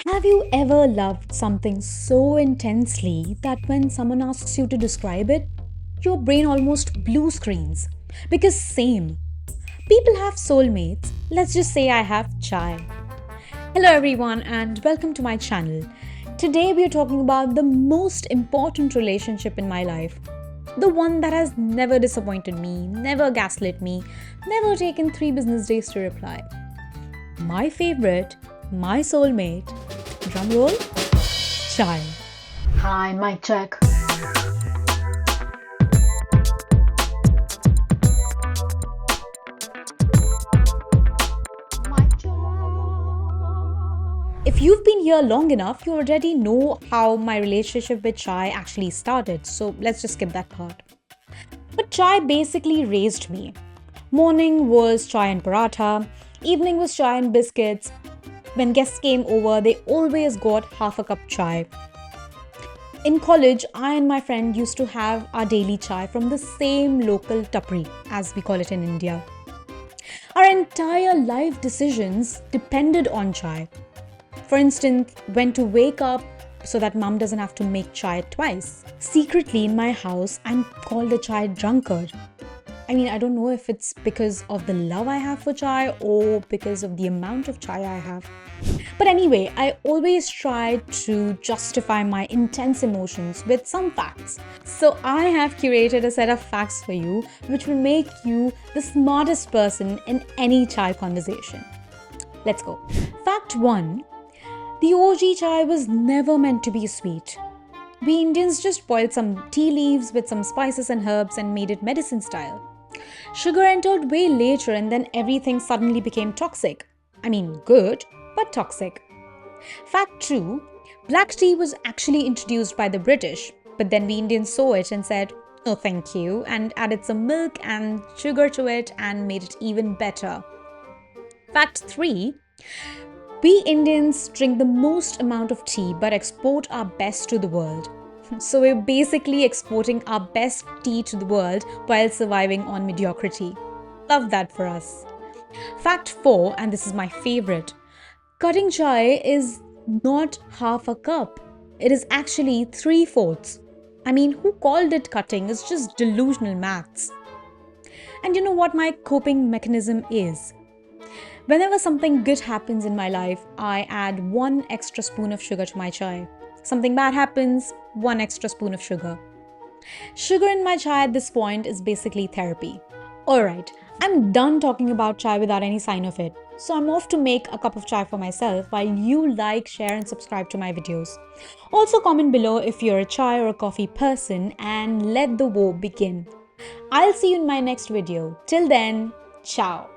Have you ever loved something so intensely that when someone asks you to describe it, your brain almost blue screens? Because same. People have soulmates. Let's just say I have chai. Hello everyone and welcome to my channel. Today we are talking about the most important relationship in my life. The one that has never disappointed me, never gaslit me, never taken 3 business days to reply. My favorite, my soulmate, drumroll, chai. Hi, mic check. If you've been here long enough, you already know how my relationship with chai actually started, so let's just skip that part. But chai basically raised me. Morning was chai and paratha, evening was chai and biscuits. When guests came over, they always got half a cup chai. In college, I and my friend used to have our daily chai from the same local tapri, as we call it in India. Our entire life decisions depended on chai. For instance, when to wake up so that mom doesn't have to make chai twice. Secretly in my house, I'm called a chai drunkard. I don't know if it's because of the love I have for chai or because of the amount of chai I have. But anyway, I always try to justify my intense emotions with some facts. So I have curated a set of facts for you which will make you the smartest person in any chai conversation. Let's go. Fact 1. The OG chai was never meant to be sweet. We Indians just boiled some tea leaves with some spices and herbs and made it medicine style. Sugar entered way later and then everything suddenly became toxic. Good, but toxic. Fact 2. Black tea was actually introduced by the British, but then we Indians saw it and said, "No thank you," and added some milk and sugar to it and made it even better. Fact 3. We Indians drink the most amount of tea but export our best to the world. So we're basically exporting our best tea to the world while surviving on mediocrity. Love that for us. Fact 4, and this is my favorite. Cutting chai is not half a cup. It is actually 3/4. Who called it cutting is just delusional maths. And you know what my coping mechanism is? Whenever something good happens in my life, I add 1 extra spoon of sugar to my chai. Something bad happens, 1 extra spoon of sugar. Sugar in my chai at this point is basically therapy. Alright, I'm done talking about chai without any sign of it. So I'm off to make a cup of chai for myself while you like, share and subscribe to my videos. Also comment below if you're a chai or a coffee person and let the war begin. I'll see you in my next video. Till then, ciao.